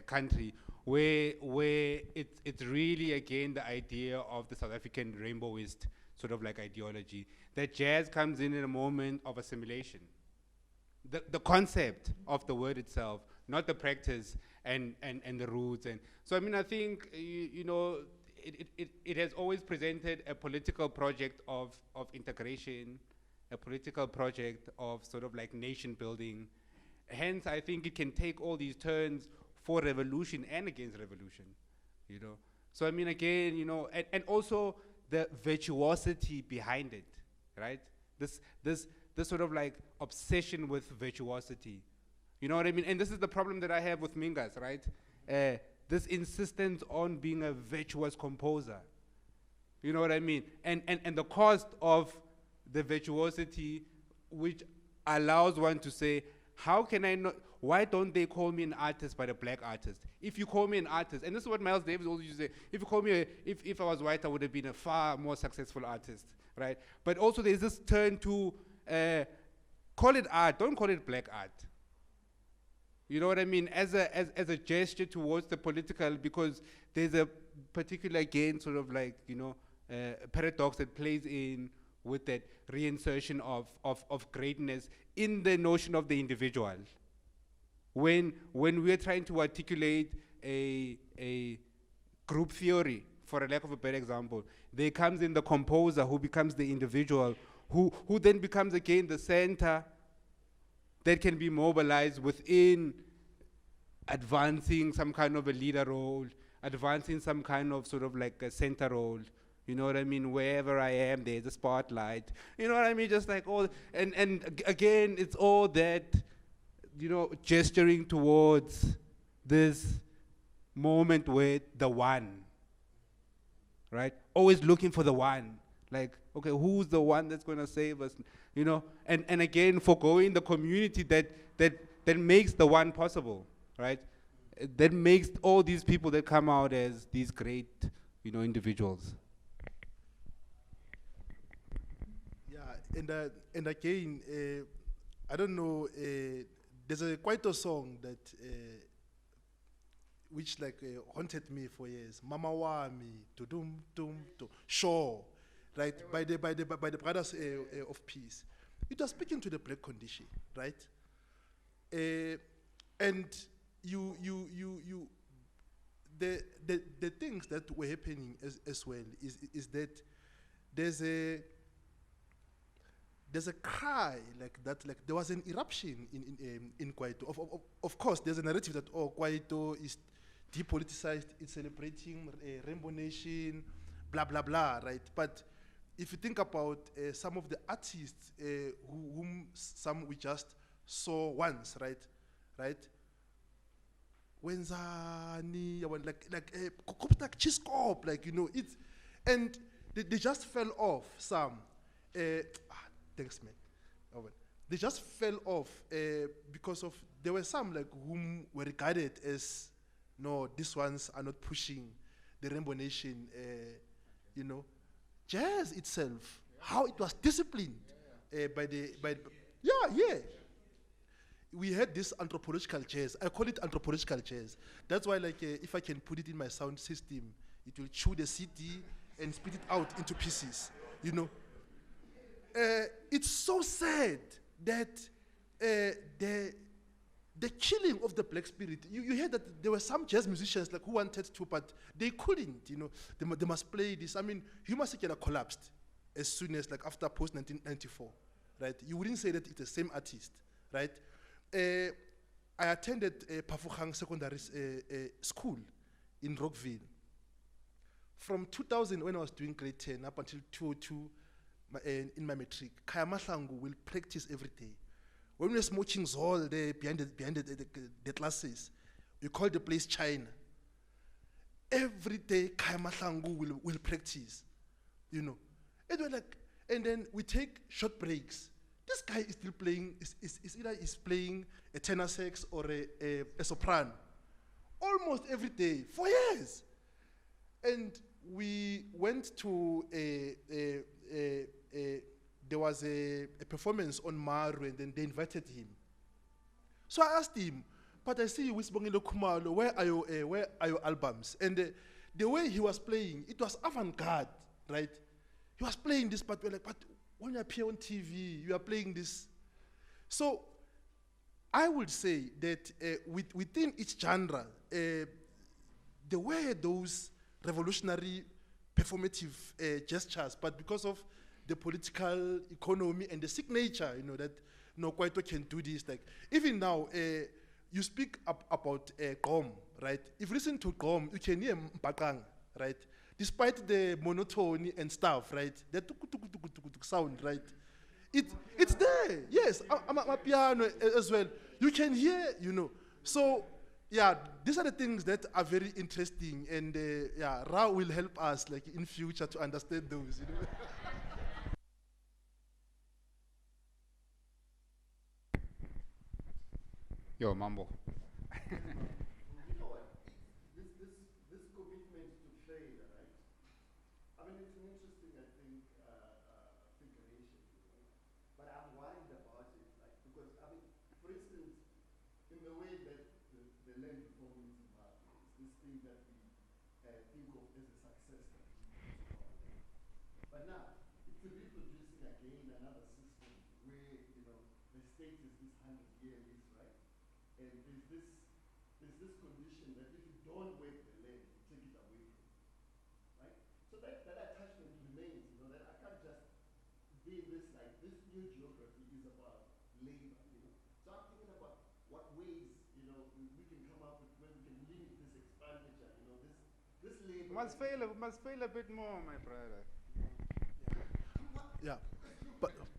country, where it's really again the idea of the South African rainbowist sort of like ideology, that jazz comes in a moment of assimilation. The concept of the word itself, not the practice and the roots. And so I mean, I think you know, it has always presented a political project of integration, a political project of sort of like nation building. Hence, I think it can take all these turns for revolution and against revolution, you know. So I mean, again, you know, and also the virtuosity behind it, right? This sort of like obsession with virtuosity, you know what I mean? And this is the problem that I have with Mingas, right? This insistence on being a virtuous composer, you know what I mean? And the cost of the virtuosity, which allows one to say, how can I not, why don't they call me an artist but a black artist? If you call me an artist, and this is what Miles Davis always used to say, if you call me, if I was white, I would have been a far more successful artist, right? But also there's this turn to, call it art, don't call it black art. You know what I mean? As a gesture towards the political, because there's a particular, again, sort of like, you know, paradox that plays in with that reinsertion of greatness in the notion of the individual. When we're trying to articulate a group theory, for a lack of a better example, there comes in the composer who becomes the individual, who then becomes again the center that can be mobilized within advancing some kind of a leader role, advancing some kind of sort of like a center role. You know what I mean? Wherever I am, there's a spotlight. You know what I mean? Just like all, and again, it's all that, you know, gesturing towards this moment with the one, right? Always looking for the one. Like, okay, who's the one that's going to save us? You know, and again, foregoing the community that makes the one possible, right? That makes all these people that come out as these great, you know, individuals. Yeah, and again, I don't know, there's quite a song that, which like haunted me for years. Mama Wami, to dum dum to sure. right? By the Brothers of Peace. It was speaking to the black condition, right? And the things that were happening as well is that there's a cry like that, like there was an eruption in Kwaito. Of course, there's a narrative that Kwaito is depoliticized, it's celebrating Rainbow Nation, blah blah blah, right? But if you think about some of the artists whom some we just saw once, right? Wenzani, like Chiscop, like, you know, it's, and they just fell off some. Thanks, man. They just fell off because of, there were some like whom were regarded as, no, these ones are not pushing the Rainbow Nation, you know. Jazz itself, how it was disciplined by the, yeah. We had this anthropological jazz. I call it anthropological jazz. That's why, like, if I can put it in my sound system, it will chew the CD and spit it out into pieces, you know. It's so sad that the killing of the black spirit, you hear that there were some jazz musicians like who wanted to, but they couldn't, you know. They must play this. I mean, Huma Sekela collapsed as soon as, like, after post-1994, right? You wouldn't say that it's the same artist, right? I attended Pafukhang Secondary School in Rockville. From 2000, when I was doing grade 10, up until 2002, in my matric, Kaya Mahlangu will practice every day. When we were smoking Zol there behind the classes, we call the place China. Every day, Kaya Mahlangu will practice, you know. And we're like, and then we take short breaks. This guy is still playing, is either he's playing a tenor sax or a soprano, almost every day, for years. And we went to there was a performance on Maru, and then they invited him. So I asked him, but I see you with Bongilo Kumalo, where are your albums? And the way he was playing, it was avant-garde, right? He was playing this, but we're like, but when you appear on TV, you are playing this. So I would say that within each genre, there were those revolutionary performative gestures, but because of the political economy and the signature, you know, that no Kwaito can do this. Like, even now, you speak about Gqom, right? If you listen to Gqom, you can hear Mpakang, right? Despite the monotony and stuff, right? The tuk sound, right? It's there, yes. My piano as well. You can hear, you know. So, yeah, these are the things that are very interesting, and yeah, Ra will help us, like, in future to understand those, you know. Yo, Mambo. You know what? This commitment to failure, right? I mean, it's an interesting, I think, configuration, you know. But I'm worried about it, like, because, I mean, for instance, in the way that the land performance is this thing that we think of as a success that we need to call it. But now, it's reproducing again another system where, you know, the state is this 100-year lease, right? And there's this condition that if you don't work the land, you take it away from you, right? So that attachment remains, you know, that I can't just be this, like, this new geography is about labor, you know. So I'm thinking about what ways, you know, we can come up with when we can limit this expenditure, you know, this labor. Must fail a bit more, my brother. Yeah,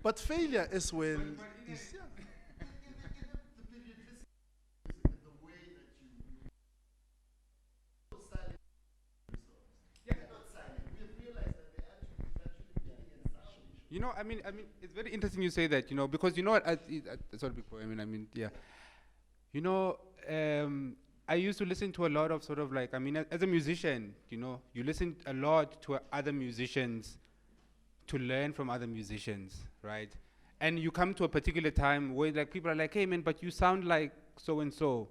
but failure as well is, yeah. You know, I mean, it's very interesting you say that, you know, because you know what, sorry, before, yeah. You know, I used to listen to a lot of sort of like, I mean, as a musician, you know, you listen a lot to other musicians to learn from other musicians, right? And you come to a particular time where like people are like, hey man, but you sound like so-and-so.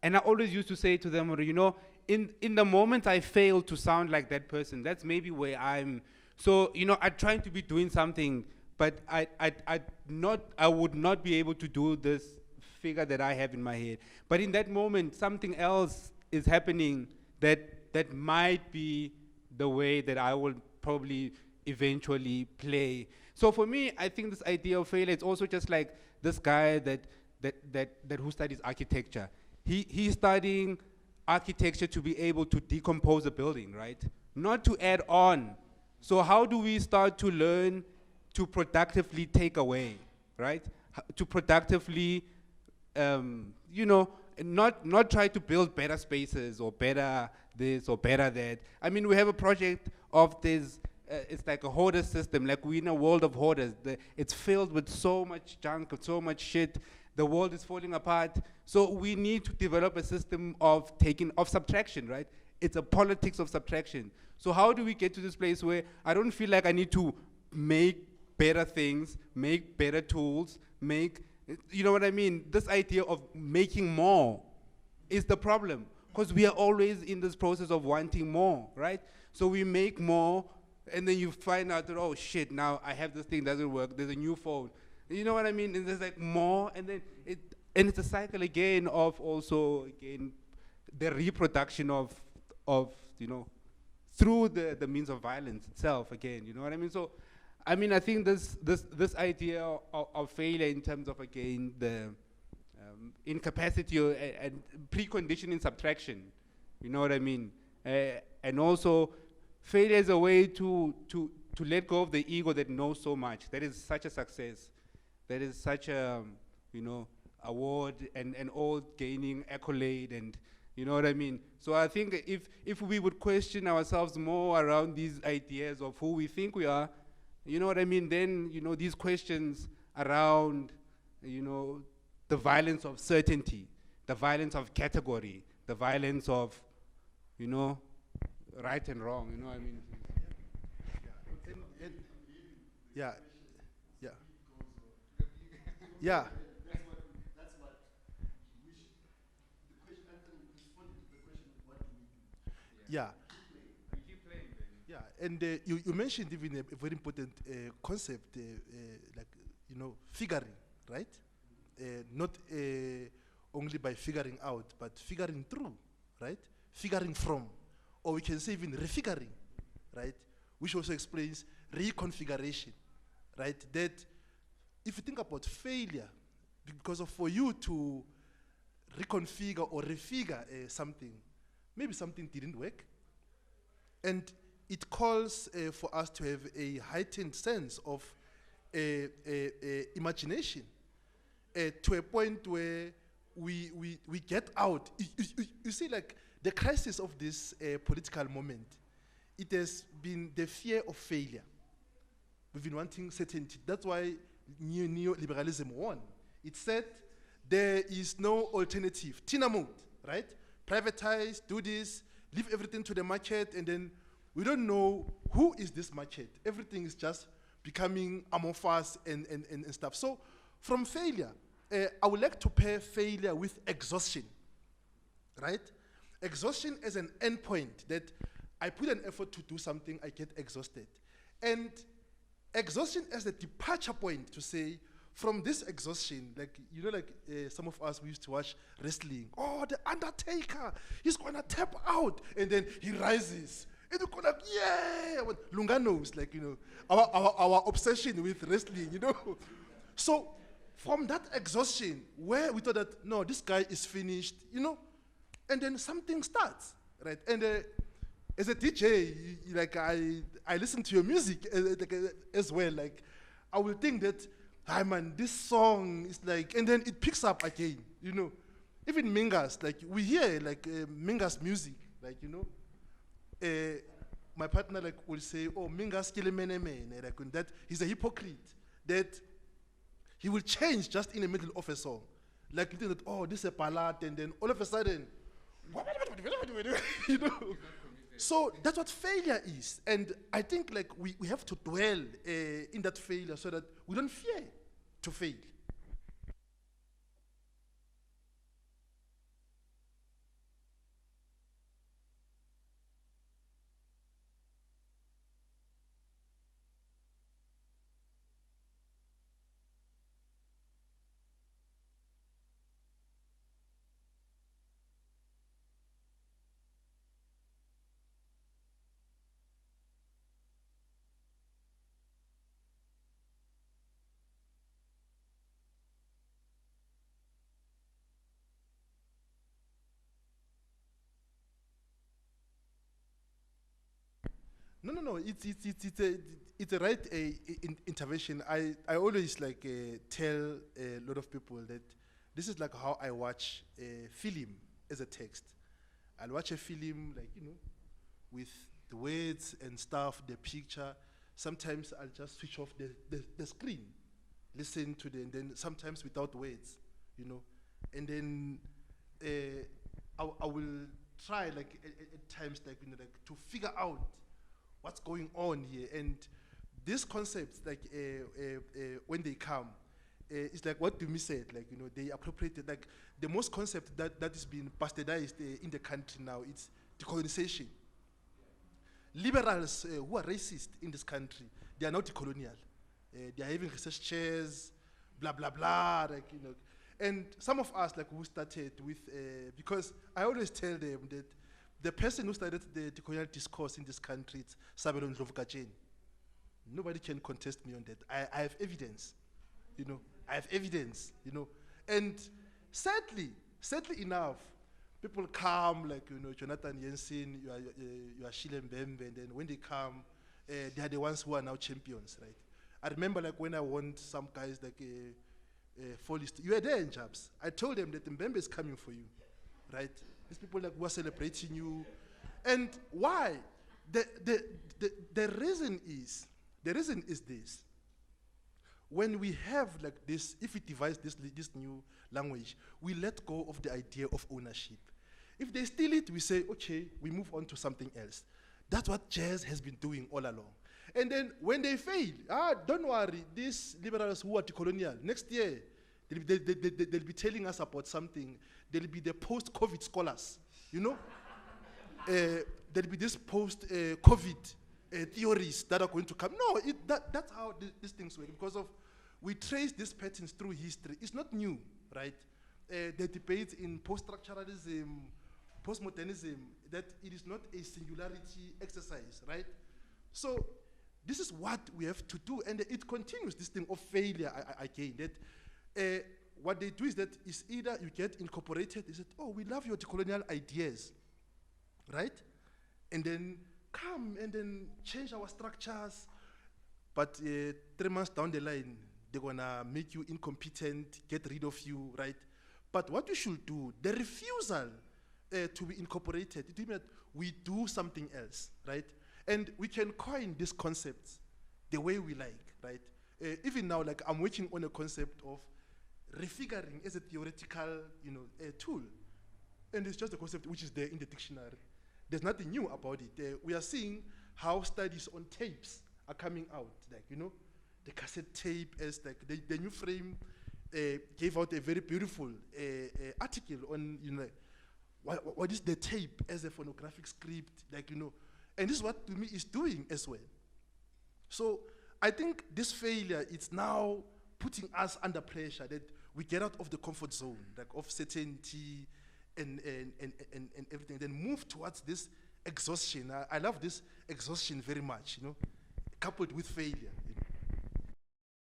And I always used to say to them, you know, in the moment I fail to sound like that person, that's maybe where I'm So, I'm trying to be doing something, but I would not be able to do this figure that I have in my head. But in that moment, something else is happening that might be the way that I will probably eventually play. So for me, I think this idea of failure is also just like this guy that who studies architecture. He's studying architecture to be able to decompose a building, right? Not to add on. So how do we start to learn to productively take away, right? To productively, not try to build better spaces or better this or better that. I mean, we have a project of this, it's like a hoarder system, like we're in a world of hoarders. It's filled with so much junk, so much shit. The world is falling apart. So we need to develop a system of subtraction, right? It's a politics of subtraction. So how do we get to this place where I don't feel like I need to make better things, make better tools, you know what I mean? This idea of making more is the problem, because we are always in this process of wanting more, right? So we make more, and then you find out that, oh shit, now I have this thing, doesn't work, there's a new phone. You know what I mean? And there's like more, and then it's a cycle again of also, again, the reproduction of through the means of violence itself again, you know what I mean? So, I mean, I think this idea of failure in terms of, again, the incapacity and preconditioning subtraction, you know what I mean? And also, failure is a way to let go of the ego that knows so much, that is such a success, that is such a, award and all gaining accolade, and you know what I mean? So I think if we would question ourselves more around these ideas of who we think we are, you know what I mean, then, these questions around, the violence of certainty, the violence of category, the violence of, right and wrong, you know what I mean? Yeah, yeah, yeah. That's what we should. The question, Anthony responded to the question, what do we do? Yeah. We keep playing, baby. Yeah, and you mentioned even a very important concept, like, figuring, right? Not only by figuring out, but figuring through, right? Figuring from, or we can say even refiguring, right? Which also explains reconfiguration, right? That if you think about failure, because of for you to reconfigure or refigure something, maybe something didn't work, and it calls for us to have a heightened sense of imagination, to a point where we get out. You see, like, the crisis of this political moment, it has been the fear of failure. We've been wanting certainty. That's why neoliberalism won. It said there is no alternative. Tina mode, right? Privatize, do this, leave everything to the market, and then we don't know who is this market. Everything is just becoming amorphous and stuff. So from failure, I would like to pair failure with exhaustion, right? Exhaustion as an endpoint, that I put an effort to do something, I get exhausted. And exhaustion as a departure point to say, from this exhaustion, like, some of us, we used to watch wrestling. Oh, the Undertaker, he's gonna tap out, and then he rises. And we're like, yeah! Well, Lunga knows, like, our obsession with wrestling, So, from that exhaustion, where we thought that, no, this guy is finished, and then something starts, right? And as a DJ, I listen to your music as well. Like, I will think that, hi man, this song is like, and then it picks up again, Even Mingas, like, we hear, like, Mingas music, like, my partner, like, will say, oh, Mingas kilemenemene, like, that he's a hypocrite, that he will change just in the middle of a song. Like, you think that, oh, this is a ballad, and then all of a sudden, So that's what failure is. And I think, like, we have to dwell in that failure so that we don't fear to fail. No. It's a right intervention. I always like tell a lot of people that this is like how I watch a film as a text. I'll watch a film like with the words and stuff, the picture. Sometimes I'll just switch off the screen, listen to and then sometimes without words, and then I will try like at times like like to figure out what's going on here. And these concepts like when they come, it's like what Tumi said, like they appropriated like the most concept that is being bastardized in the country now. It's decolonization. Liberals who are racist in this country, they are not decolonial. They are having research chairs, blah blah blah, like And some of us like who started with because I always tell them that the person who started the decolonial discourse in this country is Sabelo Ndlovu. Nobody can contest me on that. I have evidence, I have evidence, And sadly enough, people come like Jonathan Jensen, you are Shile Mbembe, and then when they come, they are the ones who are now champions, right? I remember like when I won some guys like Folist, you were there in Jabs. I told them that Mbembe is coming for you, right? These people like who are celebrating you, and why? The reason is this. When we have like this, if we devise this new language, we let go of the idea of ownership. If they steal it, we say, okay, we move on to something else. That's what jazz has been doing all along. And then when they fail, don't worry, these liberals who are decolonial, next year, they'll be telling us about something. They'll be the post-COVID scholars, there'll be this post-COVID theories that are going to come. No, that's how these things work, because we trace these patterns through history. It's not new, right? The debates in post-structuralism, postmodernism, that it is not a singularity exercise, right? So this is what we have to do, and it continues this thing of failure again. That what they do is that is either you get incorporated, is that, oh, we love your decolonial ideas, right? And then come and then change our structures, but 3 months down the line, they're gonna make you incompetent, get rid of you, right? But what you should do, the refusal to be incorporated, it means that we do something else, right? And we can coin these concepts the way we like, right? Even now, like I'm working on a concept of refiguring as a theoretical, tool. And it's just a concept which is there in the dictionary. There's nothing new about it. We are seeing how studies on tapes are coming out, like, the cassette tape as like the new frame gave out a very beautiful article on, what is the tape as a phonographic script, like, and this is what to me is doing as well. So I think this failure, it's now putting us under pressure that we get out of the comfort zone, like of certainty and everything, then move towards this exhaustion. I love this exhaustion very much, coupled with failure.